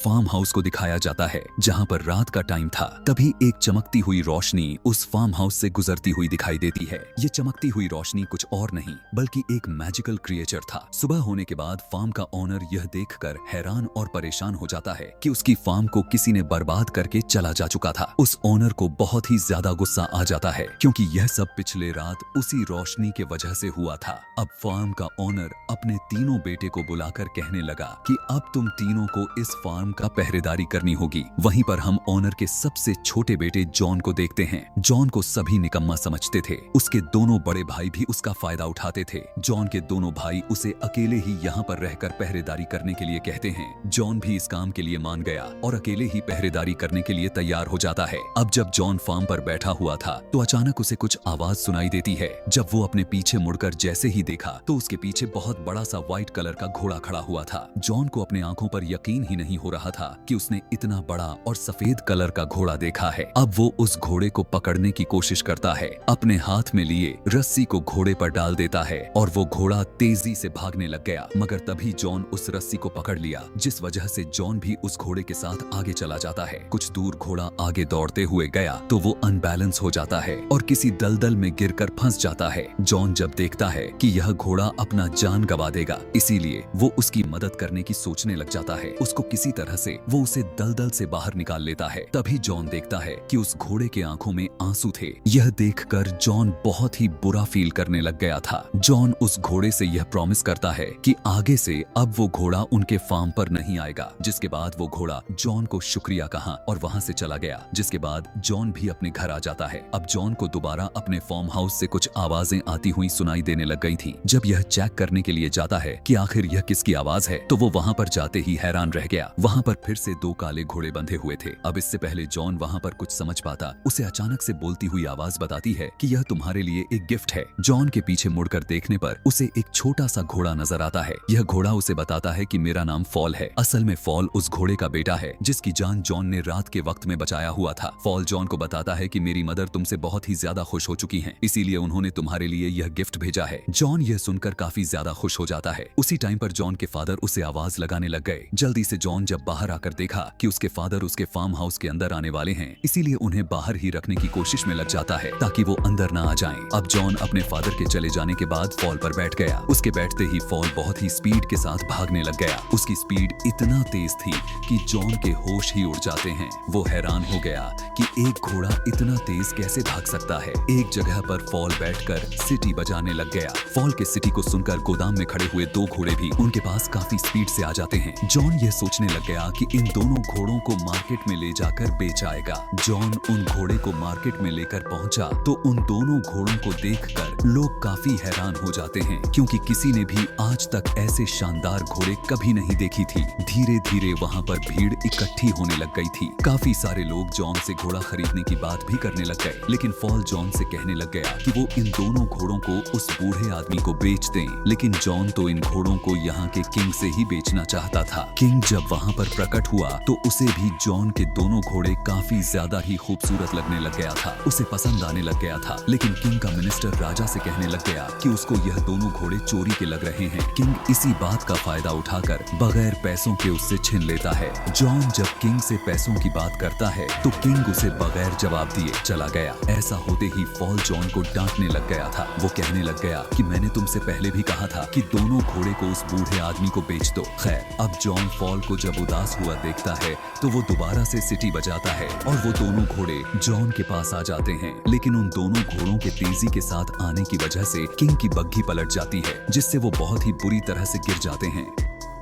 Farm house को दिखाया जाता है जहाँ पर रात का टाइम था। तभी एक चमकती हुई रोशनी उस फार्म हाउस से गुजरती हुई दिखाई देती है। ये चमकती हुई रोशनी कुछ और नहीं बल्कि एक मैजिकल क्रिएचर था। सुबह होने के बाद फार्म का ओनर यह देखकर हैरान और परेशान हो जाता है कि उसकी फार्म को किसी ने बर्बाद करके चला जा चुका था। उस ओनर को बहुत ही ज्यादा गुस्सा आ जाता है क्योंकि यह सब पिछले रात उसी रोशनी के वजह से हुआ था। अब फार्म का ओनर अपने तीनों बेटे को बुलाकर कहने लगा कि अब तुम तीनों को इस फार्म का पहरेदारी करनी होगी। वहीं पर हम ओनर के सबसे छोटे बेटे जॉन को देखते हैं। जॉन को सभी निकम्मा समझते थे। उसके दोनों बड़े भाई भी उसका फायदा उठाते थे। जॉन के दोनों भाई उसे अकेले ही यहाँ पर रहकर पहरेदारी करने के लिए कहते हैं। जॉन भी इस काम के लिए मान गया और अकेले ही पहरेदारी करने के लिए तैयार हो जाता है। अब जब जॉन फार्म पर बैठा हुआ था तो अचानक उसे कुछ आवाज सुनाई देती है। जब वो अपने पीछे मुड़कर जैसे ही देखा तो उसके पीछे बहुत बड़ा सा व्हाइट कलर का घोड़ा खड़ा हुआ था। जॉन को अपने आंखों पर यकीन ही नहीं हो रहा था कि उसने इतना बड़ा और सफेद कलर का घोड़ा देखा है। अब वो उस घोड़े को पकड़ने की कोशिश करता है। अपने हाथ में लिए रस्सी को घोड़े पर डाल देता है और वो घोड़ा तेजी से भागने लग गया। मगर तभी जॉन उस रस्सी को पकड़ लिया, जिस वजह से जॉन भी उस घोड़े के साथ आगे चला जाता है। कुछ दूर घोड़ा आगे दौड़ते हुए गया तो वो अनबैलेंस हो जाता है और किसी दलदल में गिरकर फंस जाता है। जॉन जब देखता है कि यह घोड़ा अपना जान गंवा देगा, इसीलिए वो उसकी मदद करने की सोचने लग जाता है। उसको किसी तरह से वो उसे दलदल से बाहर निकाल लेता है। तभी जॉन देखता है कि उस घोड़े के आंखों में आंसू थे। यह देखकर जॉन बहुत ही बुरा फील करने लग गया था। जॉन उस घोड़े से यह प्रॉमिस करता है कि आगे से अब वो घोड़ा उनके फार्म पर नहीं आएगा। जिसके बाद वो घोड़ा जॉन को शुक्रिया कहा और वहां से चला गया। जिसके बाद जॉन भी अपने घर आ जाता है। अब जॉन को दोबारा अपने फार्म हाउस से कुछ आवाजें आती हुई सुनाई देने लग गई थी। जब यह चेक करने के लिए जाता है कि आखिर यह किसकी आवाज है तो वो वहां पर जाते ही हैरान रह गया। वहां पर फिर से दो काले घोड़े बंधे हुए थे। अब इससे पहले जॉन वहां पर कुछ समझ पाता, उसे अचानक से बोलती हुई आवाज बताती है कि यह तुम्हारे लिए एक गिफ्ट है। जॉन के पीछे मुड़कर देखने पर उसे एक छोटा सा घोड़ा नजर आता है। यह घोड़ा उसे बताता है कि मेरा नाम फॉल है। असल में फॉल उस घोड़े का बेटा है जिसकी जान जॉन ने रात के वक्त में बचाया हुआ था। फॉल जॉन को बताता है कि मेरी मदर तुमसे बहुत ही ज्यादा खुश हो चुकी हैं, इसीलिए उन्होंने तुम्हारे लिए यह गिफ्ट भेजा है। जॉन यह सुनकर काफी ज्यादा खुश हो जाता है। उसी टाइम पर जॉन के फादर उसे आवाज लगाने लग गए। जल्दी से जॉन जब बाहर आकर देखा कि उसके फादर उसके फार्म हाउस के अंदर आने वाले हैं, इसीलिए उन्हें बाहर ही रखने की कोशिश में लग जाता है ताकि वो अंदर ना आ जाएं। अब जॉन अपने फादर के चले जाने के बाद फॉल पर बैठ गया। उसके बैठते ही फॉल बहुत ही स्पीड के साथ भागने लग गया। उसकी स्पीड इतना तेज थी कि जॉन के होश ही उड़ जाते हैं। वो हैरान हो गया कि एक घोड़ा इतना तेज कैसे भाग सकता है। एक जगह पर फॉल बैठकर सिटी बजाने लग गया। फॉल के सिटी को सुनकर गोदाम में खड़े हुए दो घोड़े भी उनके पास काफी स्पीड से आ जाते हैं। जॉन यह सोचने लग गया कि इन दोनों घोड़ों को मार्केट में ले जाकर बेच आएगा। जॉन उन घोड़े को मार्केट में लेकर पहुंचा तो उन दोनों घोड़ों को देखकर लोग काफी हैरान हो जाते हैं क्योंकि किसी ने भी आज तक ऐसे शानदार घोड़े कभी नहीं देखी थी। धीरे धीरे वहां पर भीड़ इकट्ठी होने लग गई थी। काफी सारे लोग जॉन से घोड़ा खरीदने की बात भी करने लग गए, लेकिन फॉल जॉन से कहने लग गया कि वो इन दोनों घोड़ों को उस बूढ़े आदमी को बेच दें। लेकिन जॉन तो इन घोड़ों को यहाँ के किंग से ही बेचना चाहता था। किंग जब वहाँ पर प्रकट हुआ तो उसे भी जॉन के दोनों घोड़े काफी ज्यादा ही खूबसूरत लगने लग गया था। उसे पसंद आने लग गया था। लेकिन किंग का मिनिस्टर राजा से कहने लग गया कि उसको यह दोनों घोड़े चोरी के लग रहे हैं। किंग इसी बात का फायदा उठाकर बगैर पैसों के उससे छीन लेता है। जॉन जब किंग से पैसों की बात करता है तो किंग उसे बगैर जवाब दिए चला गया। ऐसा होते ही फॉल जॉन को डांटने लग गया था। वो कहने लग गया कि मैंने तुमसे पहले भी कहा था कि दोनों घोड़े को उस बूढ़े आदमी को बेच दो। खैर, अब जॉन फॉल को जब उदास हुआ देखता है तो वो दोबारा से सिटी बजाता है और वो दोनों घोड़े जॉन के पास आ जाते हैं। लेकिन उन दोनों घोड़ों के तेजी के साथ आने की वजह से किंग की बग्घी पलट जाती है, जिससे वो बहुत ही बुरी तरह से गिर जाते हैं।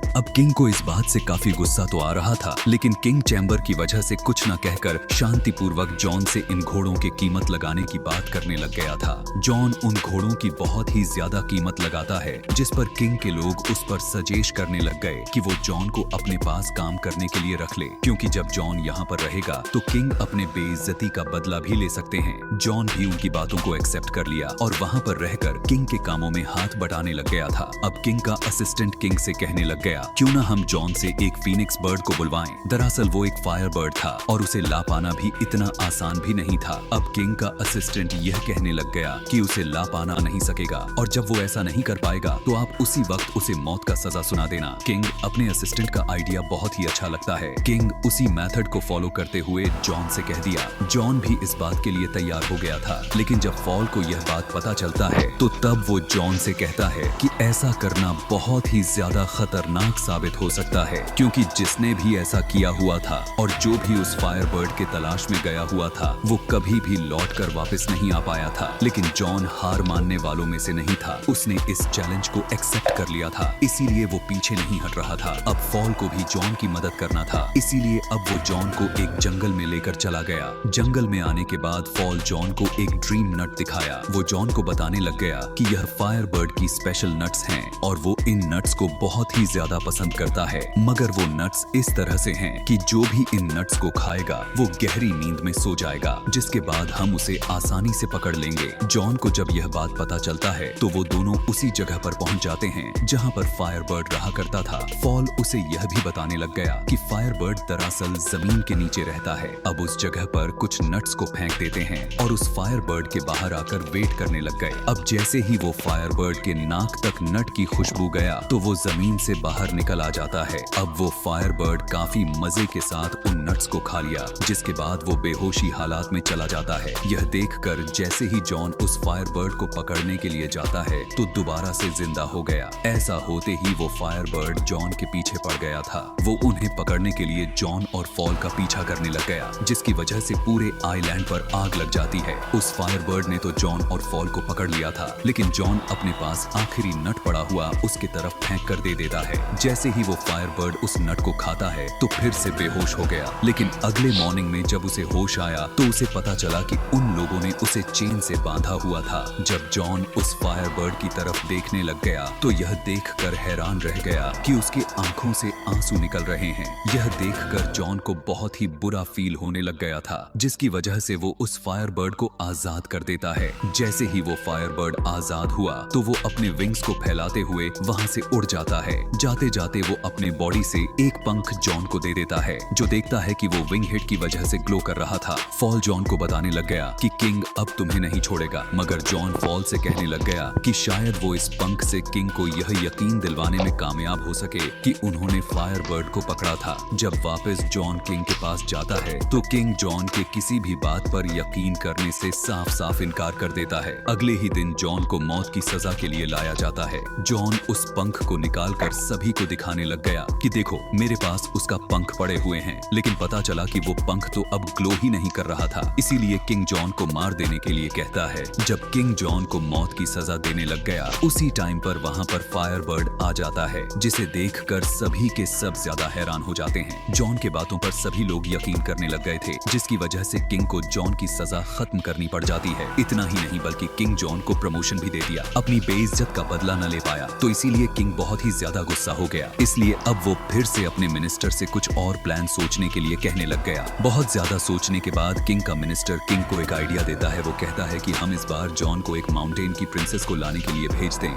अब किंग को इस बात से काफी गुस्सा तो आ रहा था, लेकिन किंग चैम्बर की वजह से कुछ न कहकर शांतिपूर्वक जॉन से इन घोड़ों की कीमत लगाने की बात करने लग गया था। जॉन उन घोड़ों की बहुत ही ज्यादा कीमत लगाता है, जिस पर किंग के लोग उस पर सजेश करने लग गए कि वो जॉन को अपने पास काम करने के लिए रख ले, क्योंकि जब जॉन यहाँ पर रहेगा तो किंग अपने बेइज्जती का बदला भी ले सकते हैं। जॉन भी उनकी बातों को एक्सेप्ट कर लिया और वहाँ पर रहकर किंग के कामों में हाथ बटाने लग गया था। अब किंग का असिस्टेंट किंग से कहने लग गया क्यों ना हम जॉन से एक फीनिक्स बर्ड को बुलवाएं। दरअसल वो एक फायर बर्ड था और उसे ला पाना भी इतना आसान भी नहीं था। अब किंग का असिस्टेंट यह कहने लग गया कि उसे ला पाना नहीं सकेगा और जब वो ऐसा नहीं कर पाएगा तो आप उसी वक्त उसे मौत का सजा सुना देना। किंग अपने असिस्टेंट का आइडिया बहुत ही अच्छा लगता है। किंग उसी मेथड को फॉलो करते हुए जॉन से कह दिया। जॉन भी इस बात के लिए तैयार हो गया था, लेकिन जब फॉल को यह बात पता चलता है तो तब वो जॉन से कहता है कि ऐसा करना बहुत ही ज्यादा खतरनाक साबित हो सकता है, क्योंकि जिसने भी ऐसा किया हुआ था और जो भी उस फायर बर्ड के तलाश में गया हुआ था वो कभी भी लौट कर वापस नहीं आ पाया था। लेकिन जॉन हार मानने वालों में से नहीं था। उसने इस चैलेंज को एक्सेप्ट कर लिया था, इसीलिए वो पीछे नहीं हट रहा था। अब फॉल को भी जॉन की मदद करना था, इसीलिए अब वो जॉन को एक जंगल में लेकर चला गया। जंगल में आने के बाद फॉल जॉन को एक ड्रीम नट दिखाया। वो जॉन को बताने लग गया कि यह फायर बर्ड की स्पेशल नट्स हैं और वो इन नट्स को बहुत ही ज्यादा पसंद करता है, मगर वो नट्स इस तरह से हैं कि जो भी इन नट्स को खाएगा वो गहरी नींद में सो जाएगा, जिसके बाद हम उसे आसानी से पकड़ लेंगे। जॉन को जब यह बात पता चलता है तो वो दोनों उसी जगह पर पहुंच जाते हैं जहां पर फायर बर्ड रहा करता था। फॉल उसे यह भी बताने लग गया कि फायर बर्ड दरअसल जमीन के नीचे रहता है। अब उस जगह पर कुछ नट्स को फेंक देते हैं और उस फायर बर्ड के बाहर आकर वेट करने लग गए। अब जैसे ही वो फायर बर्ड के नाक तक नट की खुशबू गया तो वो जमीन से बाहर निकल आ जाता है। अब वो फायर बर्ड काफी मजे के साथ उन नट्स को खा लिया, जिसके बाद वो बेहोशी हालात में चला जाता है। यह देखकर जैसे ही जॉन उस फायर बर्ड को पकड़ने के लिए जाता है तो दोबारा से जिंदा हो गया। ऐसा होते ही वो फायर बर्ड जॉन के पीछे पड़ गया था। वो उन्हें पकड़ने के लिए जॉन और फॉल का पीछा करने लग गया, जिसकी वजह से पूरे आइलैंड पर आग लग जाती है। उस फायर बर्ड ने तो जॉन और फॉल को पकड़ लिया था, लेकिन जॉन अपने पास आखिरी नट पड़ा हुआ उसके तरफ फेंक कर दे देता है। जैसे ही वो फायर बर्ड उस नट को खाता है तो फिर से बेहोश हो गया। लेकिन अगले मॉर्निंग में जब उसे होश आया तो उसे पता चला कि उन लोगों ने उसे चेन से बांधा हुआ था। जब जॉन उस फायर बर्ड की तरफ देखने लग गया तो यह देखकर हैरान रह गया कि उसकी आंखों से आंसू निकल रहे हैं। यह देखकर जॉन को बहुत ही बुरा फील होने लग गया था, जिसकी वजह से वो उस फायर बर्ड को आजाद कर देता है। जैसे ही वो फायर बर्ड आजाद हुआ तो वो अपने विंग्स को फैलाते हुए वहां से उड़ जाता है। जाते जाते वो अपने बॉडी से एक पंख जॉन को दे देता है, जो देखता है कि वो विंग हिट की वजह से ग्लो कर रहा था। फॉल जॉन को बताने लग गया कि किंग अब तुम्हें नहीं छोड़ेगा, मगर जॉन फॉल से कहने लग गया कि शायद वो इस पंख से किंग को यह यकीन दिलवाने में कामयाब हो सके कि उन्होंने फायर बर्ड को पकड़ा था। जब वापस जॉन किंग के पास जाता है तो किंग जॉन के किसी भी बात पर यकीन करने से साफ साफ इनकार कर देता है। अगले ही दिन जॉन को मौत की सजा के लिए लाया जाता है। जॉन उस पंख को निकालकर सभी को दिखाने लग गया कि देखो मेरे पास उसका पंख पड़े हुए हैं, लेकिन पता चला कि वो पंख तो अब ग्लो ही नहीं कर रहा था। इसीलिए किंग जॉन को मार देने के लिए कहता है। जब किंग जॉन को मौत की सजा देने लग गया उसी टाइम पर वहाँ पर फायर बर्ड आ जाता है, जिसे देखकर सभी के सब ज्यादा हैरान हो जाते हैं। जॉन के बातों पर सभी लोग यकीन करने लग गए थे, जिसकी वजह से किंग को जॉन की सजा खत्म करनी पड़ जाती है। इतना ही नहीं बल्कि किंग जॉन को प्रमोशन भी दे दिया। अपनी बेइज्जत का बदला न ले पाया तो इसीलिए किंग बहुत ही ज्यादा गुस्सा हो गया। इसलिए अब वो फिर से अपने मिनिस्टर से कुछ और प्लान सोचने के लिए कहने लग गया। बहुत ज्यादा सोचने के बाद किंग का मिनिस्टर किंग को एक आइडिया देता है। वो कहता है कि हम इस बार जॉन को एक माउंटेन की प्रिंसेस को लाने के लिए भेज दें।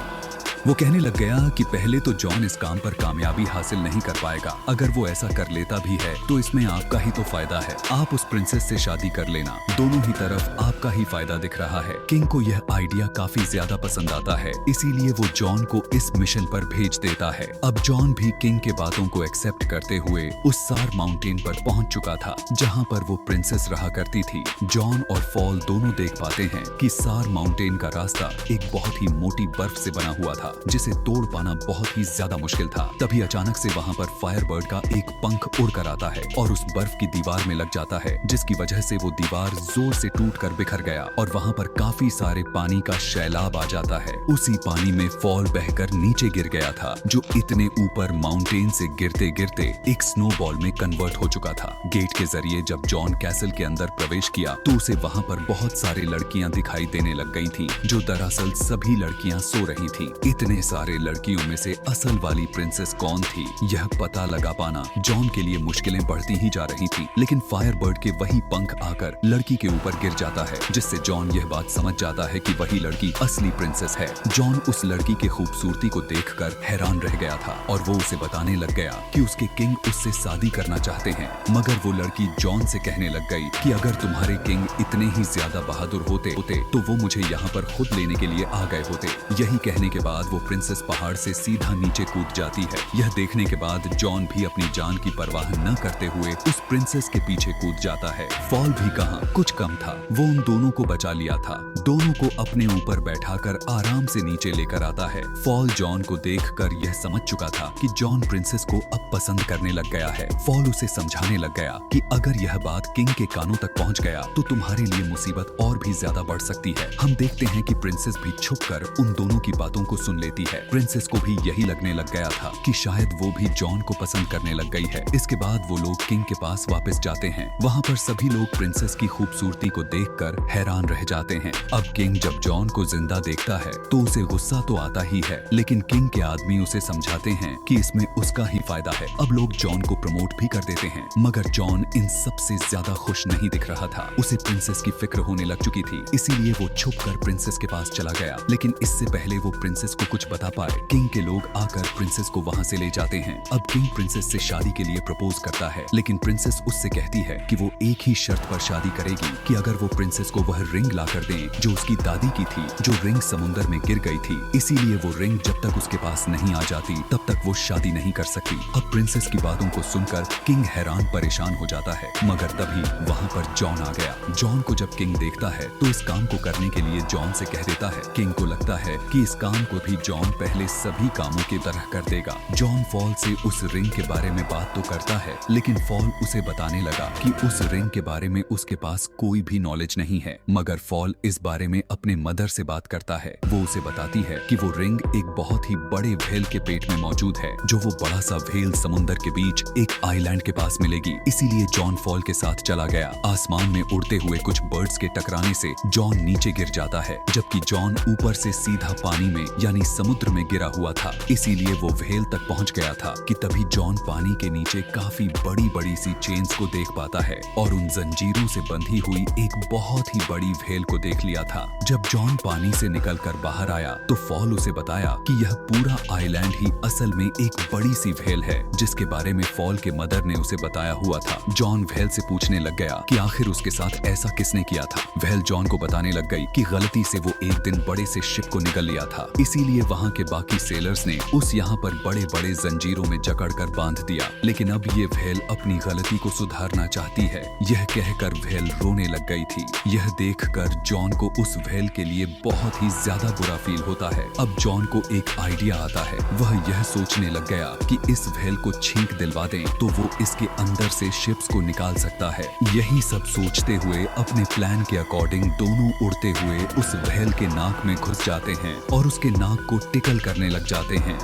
वो कहने लग गया कि पहले तो जॉन इस काम पर कामयाबी हासिल नहीं कर पाएगा। अगर वो ऐसा कर लेता भी है तो इसमें आपका ही तो फायदा है। आप उस प्रिंसेस से शादी कर लेना, दोनों ही तरफ आपका ही फायदा दिख रहा है। किंग को यह आइडिया काफी ज्यादा पसंद आता है, इसीलिए वो जॉन को इस मिशन पर भेज देता है। अब जॉन भी किंग के बातों को एक्सेप्ट करते हुए उस सार माउंटेन पर पहुंच चुका था जहां पर वो प्रिंसेस रहा करती थी। जॉन और फॉल दोनों देख पाते हैं कि सार माउंटेन का रास्ता एक बहुत ही मोटी बर्फ से बना हुआ था, जिसे तोड़ पाना बहुत ही ज्यादा मुश्किल था। तभी अचानक से वहाँ पर फायर बर्ड का एक पंख उड़कर आता है और उस बर्फ की दीवार में लग जाता है, जिसकी वजह से वो दीवार जोर से टूटकर बिखर गया और वहाँ पर काफी सारे पानी का सैलाब आ जाता है। उसी पानी में फॉल बहकर नीचे गिर गया था, जो इतने ऊपर माउंटेन से गिरते गिरते एक स्नोबॉल में कन्वर्ट हो चुका था। गेट के जरिए जब जॉन कैसल के अंदर प्रवेश किया तो उसे वहाँ पर बहुत सारी लड़कियां दिखाई देने लग गई थी, जो दरअसल सभी लड़कियां सो रही थी। इतने सारे लड़कियों में से असल वाली प्रिंसेस कौन थी, यह पता लगा पाना जॉन के लिए मुश्किलें बढ़ती ही जा रही थी। लेकिन फायरबर्ड के वही पंख आकर लड़की के ऊपर गिर जाता है, जिससे जॉन यह बात समझ जाता है कि वही लड़की असली प्रिंसेस है। जॉन उस लड़की की खूबसूरती को देखकर हैरान रह गया था और वो उसे बताने लग गया कि उसके किंग उससे शादी करना चाहते हैं। मगर वो लड़की जॉन से कहने लग गई कि अगर तुम्हारे किंग इतने ही ज्यादा बहादुर होते तो वो मुझे यहाँ पर खुद लेने के लिए आ गए होते। यही कहने के बाद वो प्रिंसेस पहाड़ से सीधा नीचे कूद जाती है। यह देखने के बाद जॉन भी अपनी जान की परवाह न करते हुए उस प्रिंसेस के पीछे कूद जाता है। फॉल भी कहां, कुछ कम था, वो उन दोनों को बचा लिया था। दोनों को अपने ऊपर बैठाकर आराम से नीचे लेकर आता है। फॉल जॉन को देखकर यह समझ चुका था कि जॉन प्रिंसेस को अब पसंद करने लग गया है। फॉल उसे समझाने लग गया कि अगर यह बात किंग के कानों तक पहुंच गया तो तुम्हारे लिए मुसीबत और भी ज्यादा बढ़ सकती है। हम देखते हैं कि प्रिंसेस भी छुपकर उन दोनों की बातों को सुन लेती है। प्रिंसेस को भी यही लगने लग गया था कि शायद वो भी जॉन को पसंद करने लग गई है। इसके बाद वो लोग किंग के पास वापस जाते हैं। वहाँ पर सभी लोग प्रिंसेस की खूबसूरती को देखकर हैरान रह जाते हैं। अब किंग जब जॉन को जिंदा देखता है तो उसे गुस्सा तो आता ही है, लेकिन किंग के आदमी उसे समझाते हैं कि इसमें उसका ही फायदा है। अब लोग जॉन को प्रमोट भी कर देते हैं, मगर जॉन इन सबसे ज्यादा खुश नहीं दिख रहा था। उसे प्रिंसेस की फिक्र होने लग चुकी थी, इसीलिए वो छुपकर प्रिंसेस के पास चला गया। लेकिन इससे पहले वो प्रिंसेस को कुछ बता पाए, किंग के लोग आकर प्रिंसेस को वहाँ से ले जाते हैं। अब किंग प्रिंसेस से शादी के लिए प्रपोज करता है, लेकिन प्रिंसेस उससे कहती है कि वो एक ही शर्त पर शादी करेगी कि अगर वो प्रिंसेस को वह रिंग ला कर दें जो उसकी दादी की थी, जो रिंग समुंदर में गिर गई थी। इसीलिए वो रिंग जब तक उसके पास नहीं आ जाती तब तक वो शादी नहीं कर सकती। अब प्रिंसेस की बातों को सुनकर किंग हैरान परेशान हो जाता है, मगर तभी वहाँ पर जॉन आ गया। जॉन को जब किंग देखता है तो इस काम को करने के लिए जॉन से कह देता है। किंग को लगता है कि इस काम को भी जॉन पहले सभी कामों की तरह कर देगा। जॉन फॉल से उस रिंग के बारे में बात तो करता है, लेकिन फॉल उसे बताने लगा कि उस रिंग के बारे में उसके पास कोई भी नॉलेज नहीं है। मगर फॉल इस बारे में अपने मदर से बात करता है। वो उसे बताती है कि वो रिंग एक बहुत ही बड़े व्हेल के पेट में मौजूद है, जो वो बड़ा सा व्हेल समुंदर के बीच एक आइलैंड के पास मिलेगी। इसीलिए जॉन फॉल के साथ चला गया। आसमान में उड़ते हुए कुछ बर्ड्स के टकराने से जॉन नीचे गिर जाता है, जबकि जॉन ऊपर से सीधा पानी में यानी समुद्र में गिरा हुआ था। इसीलिए वो व्हेल तक पहुंच गया था कि तभी जॉन पानी के नीचे काफी बड़ी बड़ी सी चेन्स को देख पाता है और उन जंजीरों से बंधी हुई एक बहुत ही बड़ी व्हेल को देख लिया था। जब जॉन पानी से निकलकर बाहर आया तो फॉल उसे बताया कि यह पूरा आइलैंड ही असल में एक बड़ी सी व्हेल है, जिसके बारे में फॉल के मदर ने उसे बताया हुआ था। जॉन व्हेल से पूछने लग गया कि आखिर उसके साथ ऐसा किसने किया था। व्हेल जॉन को बताने लग गई कि गलती से वो एक दिन बड़े से शिप को निगल लिया था, इसीलिए वहाँ के बाकी सेलर्स ने उस यहाँ पर बड़े बड़े जंजीरों में जकड़कर बांध दिया। लेकिन अब ये व्हेल अपनी गलती को सुधारना चाहती है, यह कहकर व्हेल रोने लग गई थी। यह देखकर जॉन को उस व्हेल के लिए बहुत ही ज्यादा बुरा फील होता है। अब जॉन को एक आइडिया आता है। वह यह सोचने लग गया कि इस व्हेल को छींक दिलवा दें तो वो इसके अंदर से शिप्स को निकाल सकता है। यही सब सोचते हुए अपने प्लान के अकॉर्डिंग दोनों उड़ते हुए उस व्हेल के नाक में घुस जाते हैं और उसके नाक को टिकल करने लग जाते हैं।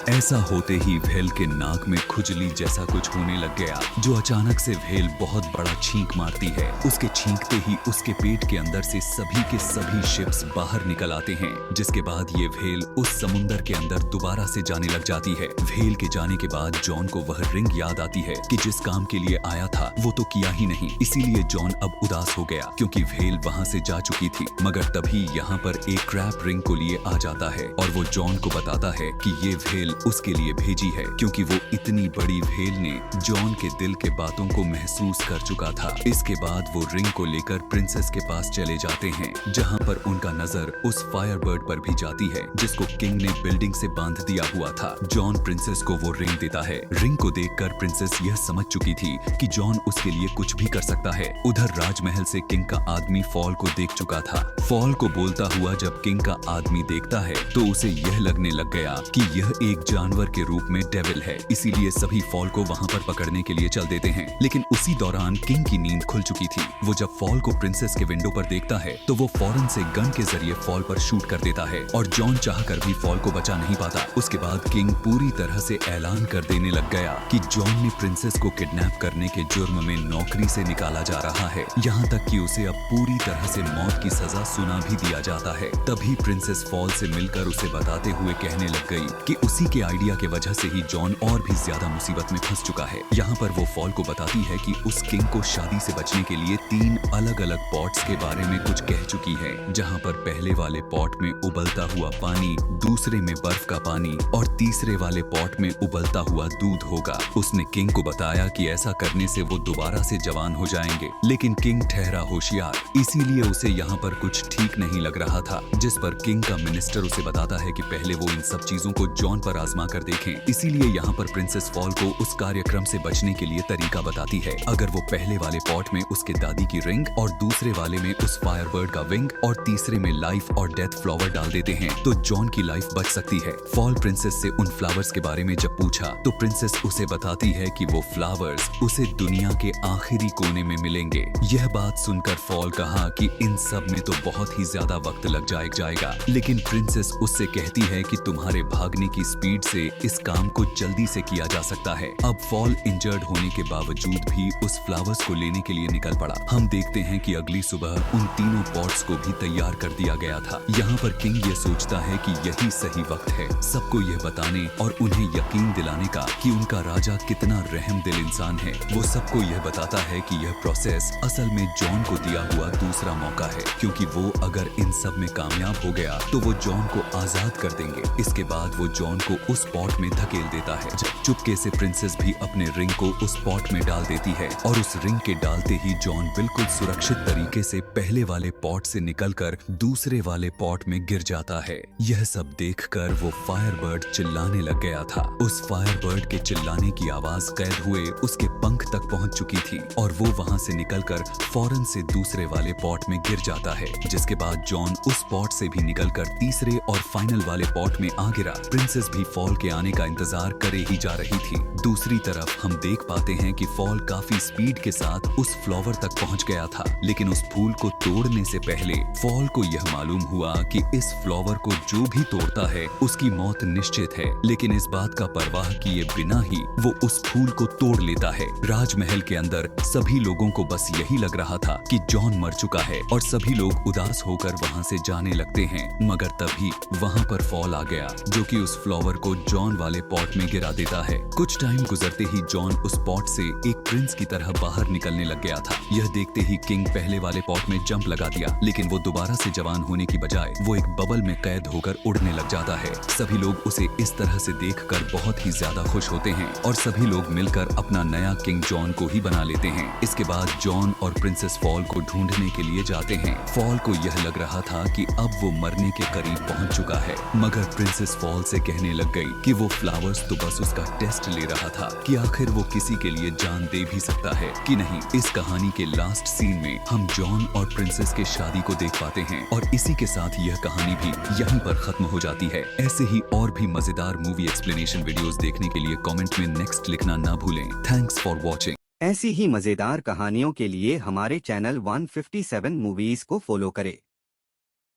ऐसा होते ही व्हेल के नाक में खुजली जैसा कुछ होने लग गया, जो अचानक से व्हेल बहुत बड़ा छींक मारती है। उसके छींकते ही उसके पेट के अंदर से सभी के सभी शिप्स बाहर निकल आते हैं, जिसके बाद ये व्हेल उस समुंदर के अंदर दोबारा से जाने लग जाती है। व्हेल के जाने के बाद जॉन को वह रिंग याद आती है कि जिस काम के लिए आया था वो तो किया ही नहीं। इसीलिए जॉन अब उदास हो गया क्योंकि व्हेल वहाँ से जा चुकी थी। मगर तभी यहाँ पर एक क्रैब रिंग को लिए आ जाता है और वो जॉन को बताता है कि ये व्हेल उसके लिए भेजी है, क्योंकि वो इतनी बड़ी व्हेल ने जॉन के दिल के बातों को महसूस कर चुका था। इसके बाद वो रिंग को लेकर प्रिंसेस के पास चले जाते हैं, जहाँ पर उनका नजर उस फायरबर्ड पर भी जाती है जिसको किंग ने बिल्डिंग से बांध दिया हुआ था। जॉन प्रिंसेस को वो रिंग देता है। रिंग को देखकर प्रिंसेस यह समझ चुकी थी कि जॉन उसके लिए कुछ भी कर सकता है। उधर राजमहल से किंग का आदमी फॉल को देख चुका था। फॉल को बोलता हुआ जब किंग का आदमी देखता है तो उसे यह लगने लग गया कि यह एक एक जानवर के रूप में डेविल है, इसीलिए सभी फॉल को वहाँ पर पकड़ने के लिए चल देते हैं। लेकिन उसी दौरान किंग की नींद खुल चुकी थी। वो जब फॉल को प्रिंसेस के विंडो पर देखता है तो वो फौरन से गन के जरिए फॉल पर शूट कर देता है और जॉन चाहकर भी फॉल को बचा नहीं पाता। उसके बाद किंग पूरी तरह से ऐलान कर देने लग गया कि जॉन ने प्रिंसेस को किडनैप करने के जुर्म में नौकरी से निकाला जा रहा है, यहाँ तक कि उसे अब पूरी तरह से मौत की सजा सुना भी दिया जाता है। तभी प्रिंसेस फॉल से मिलकर उसे बताते हुए कहने लग गई कि उसी के आइडिया के वजह से ही जॉन और भी ज्यादा मुसीबत में फंस चुका है। यहाँ पर वो फॉल को बताती है कि उस किंग को शादी से बचने के लिए 3 अलग-अलग पॉट्स के बारे में कुछ कह चुकी है, जहाँ पर पहले वाले पॉट में उबलता हुआ पानी, दूसरे में बर्फ का पानी और तीसरे वाले पॉट में उबलता हुआ दूध होगा। उसने किंग को बताया कि ऐसा करने से वो दोबारा से जवान हो जाएंगे, लेकिन किंग ठहरा होशियार, इसीलिए उसे यहाँ पर कुछ ठीक नहीं लग रहा था। जिस पर किंग का मिनिस्टर उसे बताता है कि पहले वो इन सब चीजों को जॉन पर आजमा कर देखें। इसीलिए यहाँ पर प्रिंसेस फॉल को उस कार्यक्रम से बचने के लिए तरीका बताती है। अगर वो पहले वाले पॉट में उसके दादी की रिंग और दूसरे वाले में उस फायरबर्ड का विंग और तीसरे में लाइफ और डेथ फ्लावर डाल देते हैं तो जॉन की लाइफ बच सकती है। फॉल प्रिंसेस से उन फ्लावर्स के बारे में जब पूछा तो प्रिंसेस उसे बताती है कि वो फ्लावर्स उसे दुनिया के आखिरी कोने में मिलेंगे। यह बात सुनकर फॉल कहा कि इन सब में तो बहुत ही ज्यादा वक्त लग जाएगा, लेकिन प्रिंसेस उससे कहती है कि तुम्हारे भागने की स्पीड से इस काम को जल्दी से किया जा सकता है। अब फॉल इंजर्ड होने के बावजूद भी उस फ्लावर्स को लेने के लिए निकल पड़ा। हम देखते हैं कि अगली सुबह उन तीनों पॉट्स को भी तैयार कर दिया गया था। यहाँ पर किंग ये सोचता है कि यही सही वक्त है सबको यह बताने और उन्हें यकीन दिलाने का कि उनका राजा कितना रहम दिल इंसान है। वो सबको यह बताता है कि यह प्रोसेस असल में जॉन को दिया हुआ दूसरा मौका है, क्योंकि वो अगर इन सब में कामयाब हो गया तो वो जॉन को आजाद कर देंगे। इसके बाद वो जॉन को उस पॉट में धकेल देता है। चुपके से प्रिंसेस भी अपने रिंग को उस पॉट में डाल देती है और उस रिंग के डालते ही जॉन बिल्कुल सुरक्षित तरीके से पहले वाले पॉट से निकलकर दूसरे वाले पॉट में गिर जाता है। यह सब देखकर वो फायरबर्ड चिल्लाने लग गया था। उस फायरबर्ड के चिल्लाने की आवाज कैद हुए उसके पंख तक पहुंच चुकी थी और वो वहां से निकलकर फौरन से दूसरे वाले पॉट में गिर जाता है, जिसके बाद जॉन उस पॉट से भी निकलकर तीसरे और फाइनल वाले पॉट में आ गिरा। प्रिंसेस भी फॉल के आने का इंतजार करे ही जा रही थी। दूसरी तरफ हम देख पाते हैं कि फॉल काफी स्पीड के साथ उस फ्लावर तक पहुंच गया था, लेकिन उस फूल को तोड़ने से पहले फॉल को यह मालूम हुआ कि इस फ्लावर को जो भी तोड़ता है उसकी मौत निश्चित है। लेकिन इस बात का परवाह किए बिना ही वो उस फूल को तोड़ लेता है। राजमहल के अंदर सभी लोगों को बस यही लग रहा था कि जॉन मर चुका है और सभी लोग उदास होकर वहां से जाने लगते हैं, मगर तभी वहां पर फॉल आ गया जो कि उस फ्लावर को जॉन वाले पॉट में गिरा देता है। कुछ टाइम गुजरते ही जॉन उस पॉट से एक प्रिंस की तरह बाहर निकलने लग गया था। यह देखते ही किंग पहले वाले पॉट में जंप लगा दिया, लेकिन वो दोबारा से जवान होने की बजाय वो एक बबल में कैद होकर उड़ने लग जाता है। सभी लोग उसे इस तरह से देखकर बहुत ही ज्यादा खुश होते हैं और सभी लोग मिलकर अपना नया किंग जॉन को ही बना लेते हैं। इसके बाद जॉन और प्रिंसेस फॉल को ढूंढने के लिए जाते हैं। फॉल को यह लग रहा था कि अब वो मरने के करीब पहुंच चुका है, मगर प्रिंसेस फॉल से कहने लग गई कि वो फ्लावर्स तो बस उसका टेस्ट ले रहा था कि आखिर वो किसी के लिए जान दे भी सकता है कि नहीं। इस कहानी के लास्ट सीन में हम जॉन और प्रिंसेस के शादी को देख पाते हैं और इसी के साथ यह कहानी भी यहीं पर खत्म हो जाती है। ऐसे ही और भी मजेदार मूवी एक्सप्लेनेशन वीडियोस देखने के लिए कमेंट में नेक्स्ट लिखना ना भूलें। Thanks for watching. ऐसी ही मजेदार कहानियों के लिए हमारे चैनल 157 मूवीज को फॉलो करें।